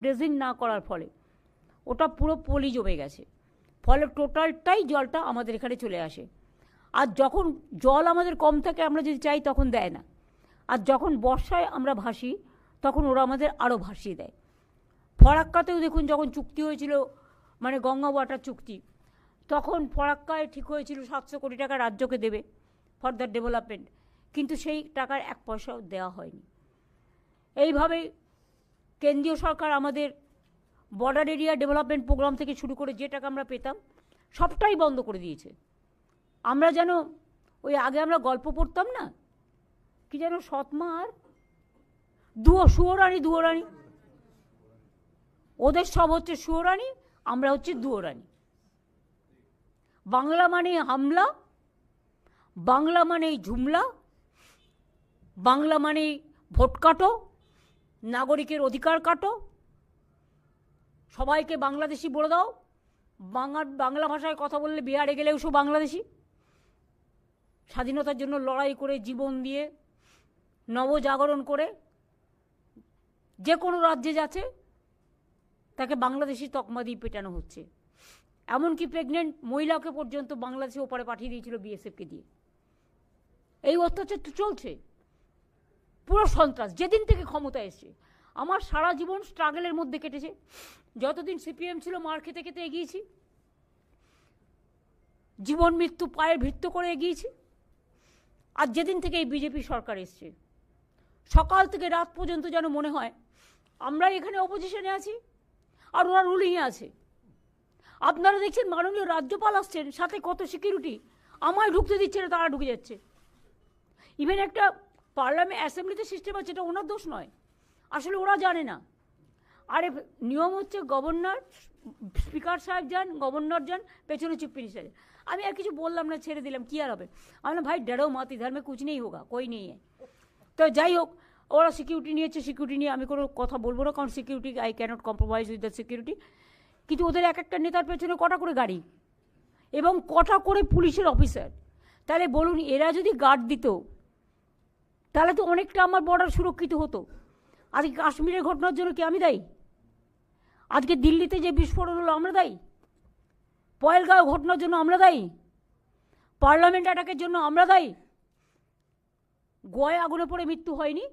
Dredging না করার ফলে ওটা পুরো পলি জমে গেছে, ফলে টোটালটাই জলটা আমাদের এখানে চলে আসে। আর যখন জল আমাদের কম থাকে আমরা যদি চাই তখন দেয় না, আর যখন বর্ষায় আমরা ভাসি তখন ওরা আমাদের আরও ভাসিয়ে দেয়। ফরাক্কাতেও দেখুন যখন চুক্তি হয়েছিল, মানে গঙ্গা ওয়াটার চুক্তি, তখন ফরাক্কায় ঠিক হয়েছিল 700 কোটি টাকা রাজ্যকে দেবে ফর দ্য ডেভেলপমেন্ট, কিন্তু সেই টাকার 1 পয়সাও দেওয়া হয়নি। এইভাবেই কেন্দ্রীয় সরকার আমাদের বর্ডার এরিয়া ডেভেলপমেন্ট প্রোগ্রাম থেকে শুরু করে যে টাকা আমরা পেতাম সবটাই বন্ধ করে দিয়েছে। আমরা যেন ওই আগে আমরা গল্প পড়তাম না, কি যেন সৎমা আর সুয়োরানী দুয়োরানী, ওদের সব হচ্ছে সুয়োরানী, আমরা হচ্ছে দুয়োরানী। বাংলা মানে হামলা, বাংলা মানেই ঝুমলা, বাংলা মানেই ভোট কাটো, নাগরিকের অধিকার কাটো, সবাইকে বাংলাদেশি বলে দাও, বাংলা ভাষায় কথা বললে বিহারে গেলেও সব বাংলাদেশি। স্বাধীনতার জন্য লড়াই করে জীবন দিয়ে নবজাগরণ করে যে কোনো রাজ্যে যাচ্ছে তাকে বাংলাদেশি তকমা দিয়ে পেটানো হচ্ছে। এমনকি প্রেগনেন্ট মহিলাকে পর্যন্ত বাংলাদেশে ওপারে পাঠিয়ে দিয়েছিল বিএসএফকে দিয়ে। এই অত্যাচার তো চলছে, পুরো সন্ত্রাস যেদিন থেকে ক্ষমতা এসছে। আমার সারা জীবন স্ট্রাগলের মধ্যে কেটেছে, যতদিন সিপিএম ছিল মার খেতে খেতে এগিয়েছি, জীবন মৃত্যু পায়ে ভিত্ত করে এগিয়েছি। আর যেদিন থেকে এই বিজেপি সরকার এসছে, সকাল থেকে রাত পর্যন্ত যেন মনে হয় আমরা এখানে অপোজিশনে আছি আর ওরা রুলিংয়ে আছে। আপনারা দেখছেন মাননীয় রাজ্যপাল আসছেন, সাথে কত সিকিউরিটি, আমায় ঢুকতে দিচ্ছে না, তারা ঢুকে যাচ্ছে। ইভেন একটা পার্লামেন্ট অ্যাসেম্বলিতে সিস্টেম আছে, এটা ওনার দোষ নয়, আসলে ওরা জানে না। আরে নিয়ম হচ্ছে গভর্নর, স্পিকার সাহেব যান, গভর্নর যান, পেছনে চিফ মিনিস্টার। আমি আর কিছু বললাম না, ছেড়ে দিলাম, কি আর হবে। আমি ভাই ডরো মত, ইধার মে কুছ নেই হোগা, কই নেই। তো যাই হোক, ওরা সিকিউরিটি নিয়েছে, সিকিউরিটি নিয়ে আমি কোনো কথা বলবো না, কারণ security I cannot compromise with the security. কিন্তু ওদের এক একটা নেতার পেছনে কটা করে গাড়ি এবং কটা করে পুলিশের অফিসার। তাহলে বলুন, এরা যদি গার্ড দিত তাহলে তো অনেকটা আমার বর্ডার সুরক্ষিত হতো। আজকে কাশ্মীরের ঘটনার জন্য কি আমি দায়ী? আজকে দিল্লিতে যে বিস্ফোরণ হলো আমরা দায়ী? পয়েলগাঁও ঘটনার জন্য আমরা দায়ী? পার্লামেন্ট অ্যাটাকের জন্য আমরা দায়ী? গোয়ায় আগুনে পড়ে মৃত্যু হয়নি?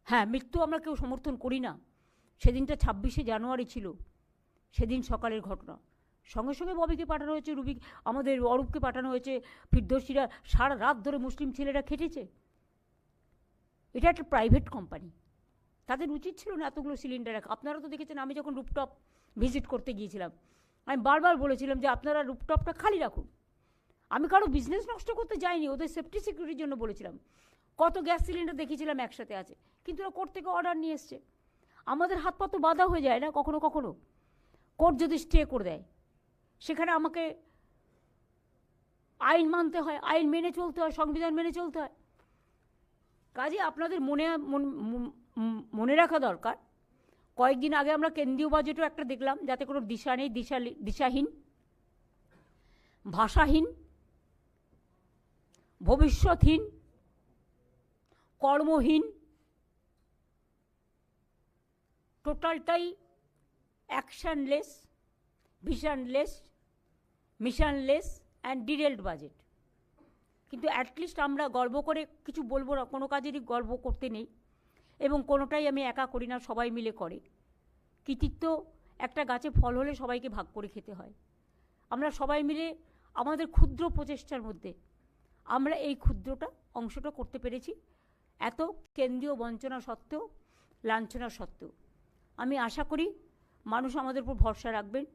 হ্যাঁ, মৃত্যু আমরা কেউ সমর্থন করি না। সেদিনটা 26শে জানুয়ারি ছিল, সেদিন সকালের ঘটনা। সঙ্গে সঙ্গে ববিকে পাঠানো হয়েছে, আমাদের অরূপকে পাঠানো হয়েছে, ফিরদৌসীরা সারা রাত ধরে মুসলিম ছেলেরা খেটেছে। এটা একটা প্রাইভেট কোম্পানি, তাদের উচিত ছিল না এতগুলো সিলিন্ডার রাখা। আপনারা তো দেখেছেন, আমি যখন রুপটপ ভিজিট করতে গিয়েছিলাম আমি বারবার বলেছিলাম যে আপনারা রুপটপটা খালি রাখুন। আমি কারো বিজনেস নষ্ট করতে যাইনি, ওদের সেফটি সিকিউরিটির জন্য বলেছিলাম। কত গ্যাস সিলিন্ডার দেখেছিলাম একসাথে আছে, কিন্তু ওরা কোর্ট থেকে অর্ডার নিয়ে এসছে। আমাদের হাত পা তো বাধা হয়ে যায় না কখনো কখনো, কোর্ট যদি স্টে করে দেয়, সেখানে আমাকে আইন মানতে হয়, আইন মেনে চলতে হয়, সংবিধান মেনে চলতে হয়। কাজে আপনাদের মনে রাখা দরকার, কয়েকদিন আগে আমরা কেন্দ্রীয় বাজেটও একটা দেখলাম, যাতে কোনো দিশা নেই, দিশাহীন, ভাষাহীন, ভবিষ্যৎহীন, কর্মহীন, টোটালটাই অ্যাকশনলেস, ভিশনলেস, মিশনলেস অ্যান্ড ডিরেলড বাজেট। কিন্তু অ্যাটলিস্ট আমরা গর্ব করে কিছু বলবো না, কোনো কাজেরই গর্ব করতে নেই, এবং কোনোটাই আমি একা করি না, সবাই মিলে করে। কৃতিত্ব একটা গাছে ফল হলে সবাইকে ভাগ করে খেতে হয়। আমরা সবাই মিলে আমাদের ক্ষুদ্র প্রচেষ্টার মধ্যে আমরা এই ক্ষুদ্রটা অংশটা করতে পেরেছি, এত কেন্দ্রীয় বঞ্চনা সত্ত্বেও, লাঞ্ছনা সত্ত্বেও। আমি আশা করি মানুষ আমাদের উপর ভরসা রাখবেন।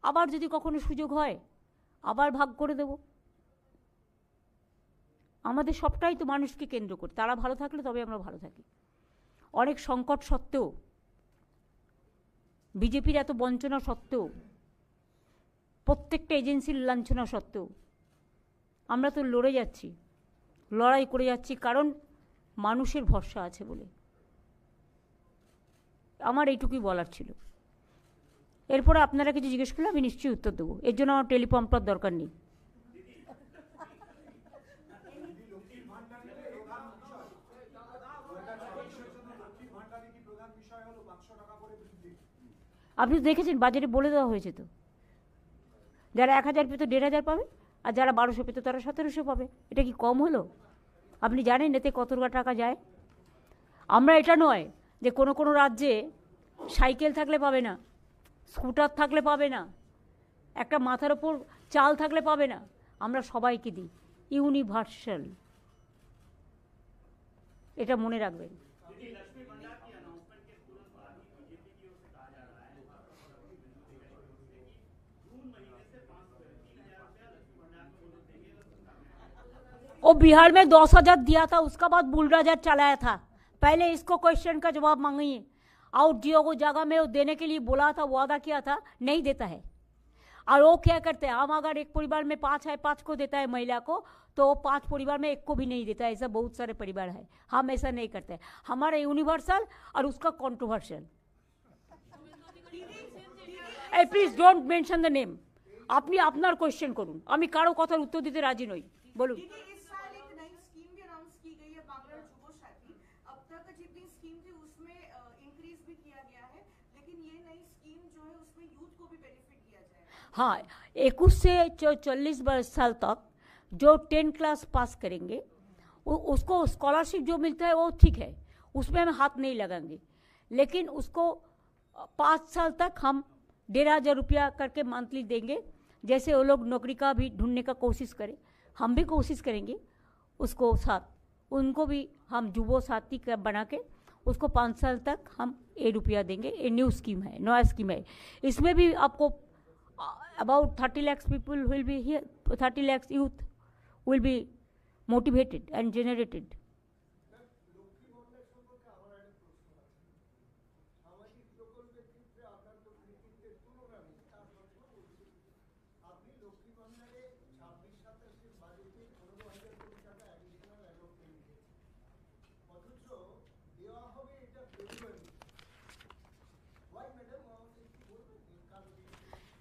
আবার যদি কখনো সুযোগ হয় আবার ভাগ করে দেব। আমাদের সবটাই তো মানুষকে কেন্দ্র করে, তারা ভালো থাকলে তবে আমরা ভালো থাকি। অনেক সংকট সত্ত্বেও, বিজেপির এত বঞ্চনা সত্ত্বেও, প্রত্যেকটা এজেন্সির লাঞ্ছনা সত্ত্বেও আমরা তো লড়ে যাচ্ছি, লড়াই করে যাচ্ছি, কারণ মানুষের ভরসা আছে বলে। আমার এইটুকুই বলার ছিল। এরপরে আপনারা কিছু জিজ্ঞেস করলে আমি নিশ্চয়ই উত্তর দেবো, এর জন্য আমার টেলিপ্রম্পটার দরকার নেই। আপনি দেখেছেন বাজারে বলে দেওয়া হয়েছে তো, যারা 1000 পেত 1500 পাবে, আর যারা 1200 পেত তারা 1700 পাবে। এটা কি কম হলো? আপনি জানেন এতে কত টাকা যায়? আমরা এটা নয় যে কোনো কোনো রাজ্যে সাইকেল থাকলে পাবে না, স্কুটার থাকলে পাবে না, একটা মাথার ওপর চাল থাকলে পাবে না। আমরা সবাইকে দিই, ইউনিভার্সাল। এটা মনে রাখবেন। वो बिहार में 10,000 दिया था, उसका बाद बुलडोजर चलाया था। पहले इसको क्वेश्चन का जवाब मांगिए। आउट जियो को जगह में वो देने के लिए बोला था, वादा किया था, नहीं देता है। और वो क्या करते हैं, हम अगर एक परिवार में 5 है, 5 को देता है महिला को, तो वो 5 परिवार में 1 को भी नहीं देता है। ऐसा बहुत सारे परिवार है। हम ऐसा नहीं करते। हमारा यूनिवर्सल और उसका controversial. Please don't mention the name. আপনি আপনার কোয়েশ্চেন করুন, আমি কারো কথার উত্তর দিতে রাজি নই। বলুন। हाँ, 21 से 40 साल तक जो 10 क्लास पास करेंगे उसको स्कॉलरशिप जो मिलता है वो ठीक है, उसमें हम हाथ नहीं लगाएंगे। लेकिन उसको 5 साल तक हम 1,500 रुपया करके मंथली देंगे। जैसे वो लोग नौकरी का भी ढूंढने का कोशिश करें, हम भी कोशिश करेंगे उसको साथ, उनको भी हम जुबो साथी बना के उसको 5 साल तक हम 1 रुपया देंगे। ये न्यू स्कीम है, नया स्कीम है। इसमें भी आपको about 30 lakhs people will be here, 30 lakhs youth will be motivated and generated.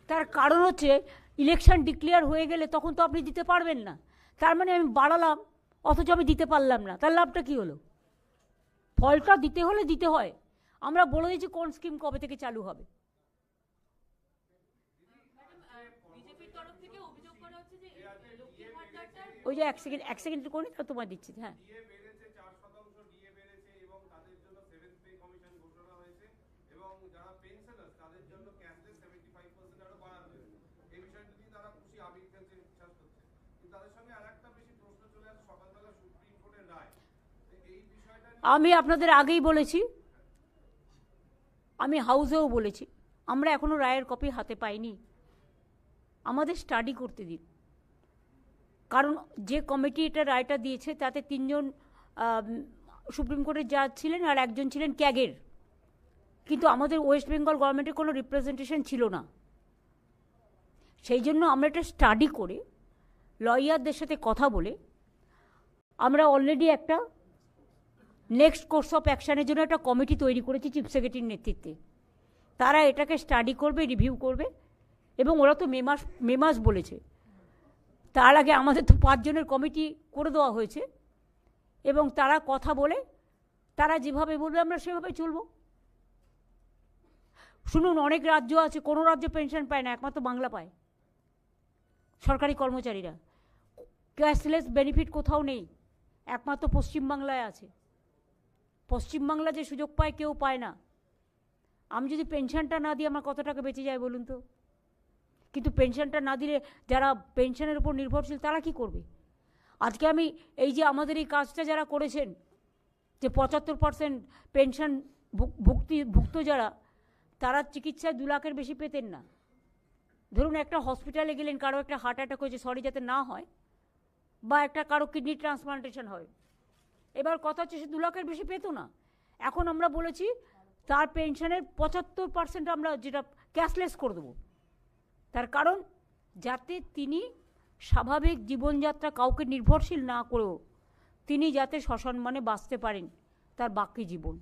তার কারণ হচ্ছে ইলেকশন ডিক্লেয়ার হয়ে গেলে তখন তো আপনি দিতে পারবেন না। তার মানে আমি বাড়ালাম অথচ আমি দিতে পারলাম না, তার লাভটা কি হলো? ফলটা দিতে হলে দিতে হয়। আমরা বলে দিয়েছি কোন স্কিম কবে থেকে চালু হবে। ওই যে 1 সেকেন্ড করে তোমায় দিচ্ছি। হ্যাঁ, আমি আপনাদের আগেই বলেছি, আমি হাউসেও বলেছি, আমরা এখনো রায়ের কপি হাতে পাইনি। আমাদের স্টাডি করতে দিন। কারণ যে কমিটি এটা রায়টা দিয়েছে তাতে 3 জন সুপ্রিম কোর্টের জাজ ছিলেন আর 1 জন ছিলেন ক্যাগের। কিন্তু আমাদের ওয়েস্ট বেঙ্গল গভর্নমেন্টের কোনো রিপ্রেজেন্টেশন ছিল না। সেই জন্য আমরা এটা স্টাডি করে লয়ারদের সাথে কথা বলে আমরা অলরেডি একটা নেক্সট কোর্স অফ অ্যাকশানের জন্য একটা কমিটি তৈরি করেছি চিফ সেক্রেটারির নেতৃত্বে। তারা এটাকে স্টাডি করবে, রিভিউ করবে, এবং ওরা তো মে মাস বলেছে। তার আগে আমাদের তো 5 জনের কমিটি করে দেওয়া হয়েছে, এবং তারা কথা বলে তারা যেভাবে বলবে আমরা সেভাবে চলব। শুনুন, অনেক রাজ্য আছে, কোনো রাজ্য পেনশন পায় না, একমাত্র বাংলা পায়। সরকারি কর্মচারীরা ক্যাশলেস বেনিফিট কোথাও নেই, একমাত্র পশ্চিমবাংলায় আছে। পশ্চিমবাংলা যে সুযোগ পায় কেউ পায় না। আমি যদি পেনশনটা না দিই আমার কত টাকা বেঁচে যায় বলুন তো? কিন্তু পেনশনটা না দিলে যারা পেনশনের উপর নির্ভরশীল তারা কি করবে? আজকে আমি এই যে আমাদের এই কাজটা যারা করেছেন, যে 75% পেনশন ভুক্ত যারা, তারা চিকিৎসায় 2 লাখের বেশি পেতেন না। ধরুন একটা হসপিটালে গেলেন, কারো একটা হার্ট অ্যাটাক হয়েছে, সরি যাতে না হয়, বা একটা কারো কিডনি ট্রান্সপ্লান্টেশন হয়, এবার কথা হচ্ছে সে 2 লাখের বেশি পেত না। এখন আমরা বলেছি তার পেনশনের 75% আমরা যেটা ক্যাশলেস করে দেবো। তার কারণ যাতে তিনি স্বাভাবিক জীবনযাত্রা কাউকে নির্ভরশীল না করেও তিনি যাতে সসম্মানে বাঁচতে পারেন তার বাকি জীবন।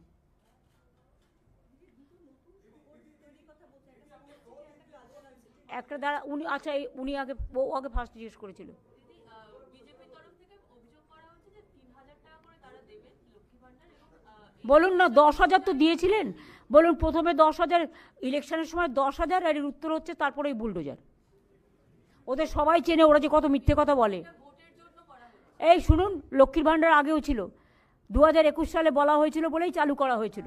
একটা দ্বারা উনি, আচ্ছা উনি আগে ফার্স্ট জিজ্ঞেস করেছিল। বলুন না, 10,000 তো দিয়েছিলেন, বলুন প্রথমে 10,000, ইলেকশনের সময় 10,000, আর এর উত্তর হচ্ছে তারপরেই বুলডোজার। ওদের সবাই চেনে, ওরা যে কত মিথ্যে কথা বলে। এই শুনুন, লক্ষ্মীর ভাণ্ডার আগেও ছিল, 2021 সালে বলা হয়েছিল বলেই চালু করা হয়েছিল,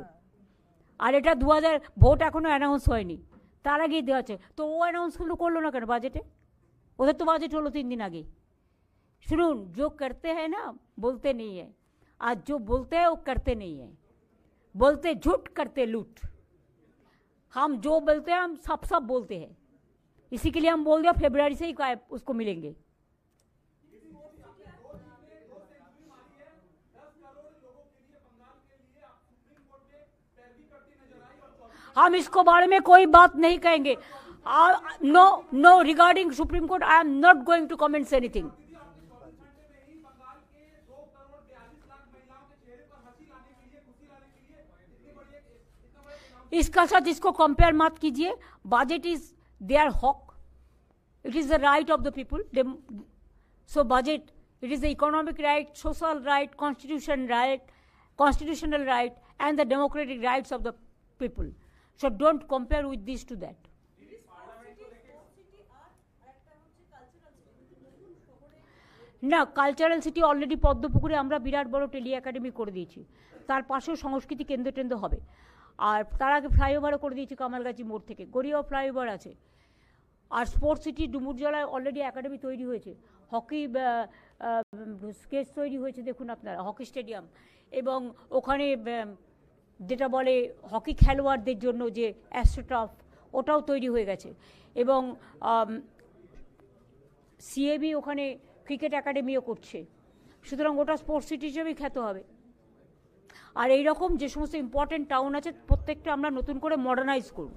আর এটা 2000 ভোট এখনো অ্যানাউন্স হয়নি, তার আগেই দেওয়া আছে। তো ও অ্যানাউন্স করলো না কেন বাজেটে? ওদের তো বাজেট হলো 3 दिन আগে। শুনুন, जो करते हैं ना बोलते नहीं है, आज जो बोलते हैं वो करते नहीं है, बोलते झूठ करते लूट। हम जो बोलते हैं हम सब बोलते हैं, इसी के लिए हम बोल दिया फरवरी से ही उसको मिलेंगे। हम इसको बारे में कोई बात नहीं कहेंगे। No regarding Supreme Court I am not going to comments anything. इसका साथ इसको कंपेयर मत कीजिए। बजट इज देयर हक, it is the right of the people. So budget, it is the economic right, social right, constitutional right, and the democratic rights of the people. So don't compare with this to that. না, cultural city already পদ্মপুকুরে আমরা বিরাট বড় tele academy করে দিয়েছি, তার পাশেও সংস্কৃতি কেন্দ্র হবে, আর তার আগে ফ্লাইওভারও করে দিয়েছি কামালগাছি মোড় থেকে, গড়িয়াও ফ্লাইওভার আছে। আর স্পোর্টস সিটি ডুমুরজলায় অলরেডি একাডেমি তৈরি হয়েছে, হকি স্কেচ তৈরি হয়েছে, দেখুন আপনারা, হকি স্টেডিয়াম, এবং ওখানে যেটা বলে হকি খেলোয়াড়দের জন্য যে অ্যাস্ট্রোটার্ফ, ওটাও তৈরি হয়ে গেছে, এবং সিএবি ওখানে ক্রিকেট একাডেমিও করছে। সুতরাং ওটা স্পোর্টস সিটি হিসেবেই খ্যাত হবে। আর এইরকম যে সমস্ত ইম্পর্টেন্ট টাউন আছে প্রত্যেকটা আমরা নতুন করে মডার্নাইজ করব।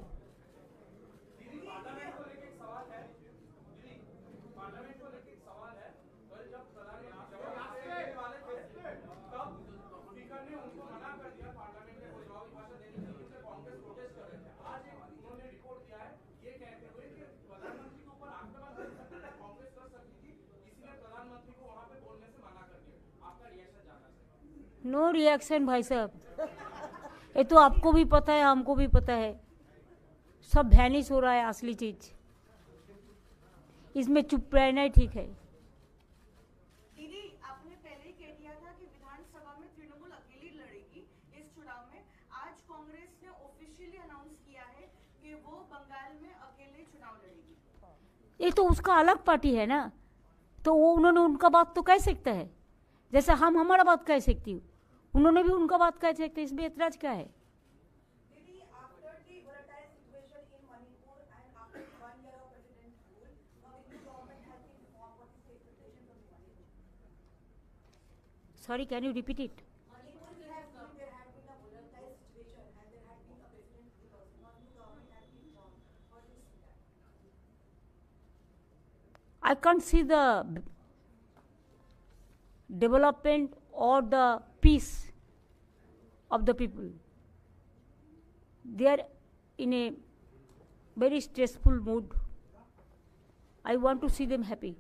नो रिएक्शन भाई साहब, ये तो आपको भी पता है, हमको भी पता है, सब वैनिश हो रहा है असली चीज, इसमें चुप रहना ही ठीक है। दीदी, आपने पहले ही कह दिया था कि विधानसभा में तृणमूल अकेली लड़ेगी इस चुनाव में। आज कांग्रेस ने ऑफिशियली अनाउंस किया है कि वो बंगाल में अकेले चुनाव लड़ेगी। ये तो उसका अलग पार्टी है ना, तो वो उन्होंने उनका बात तो कह सकता है, जैसे हम हमारा बात कह सकती हूँ, उन्होंने भी उनका बात कह सकते, इसमें ऐतराज क्या है? Sorry, can you repeat it? I can't see the development or the peace of the people. They are in a very stressful mood. I want to see them happy.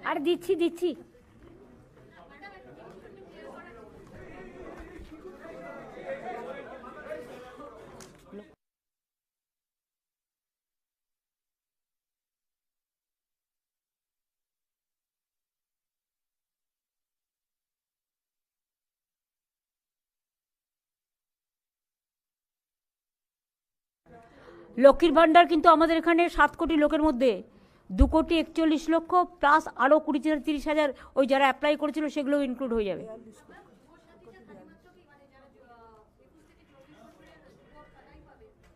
আর দিচ্ছি লক্ষ্মীর ভাণ্ডার কিন্তু আমাদের এখানে 7 কোটি লোকের মধ্যে 2,41,00,000 প্লাস আরও 20,000-30,000 ওই যারা অ্যাপ্লাই করেছিল সেগুলোও ইনক্লুড হয়ে যাবে।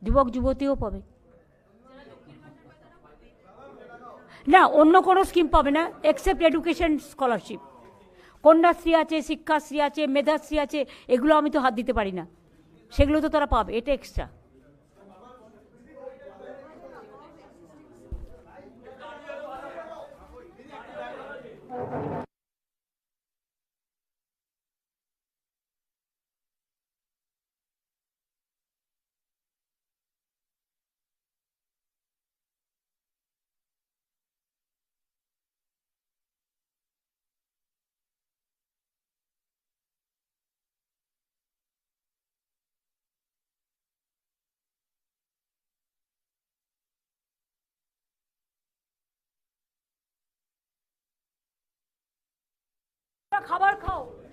যুবক যুবতীও পাবে না, অন্য কোনো স্কিম পাবে না এক্সেপ্ট এডুকেশন স্কলারশিপ। কন্যাশ্রী আছে, শিক্ষাশ্রী আছে, মেধাশ্রী আছে, এগুলো আমি তো হাত দিতে পারি না, সেগুলো তো তারা পাবে, এটা এক্সট্রা। খাবার খাও।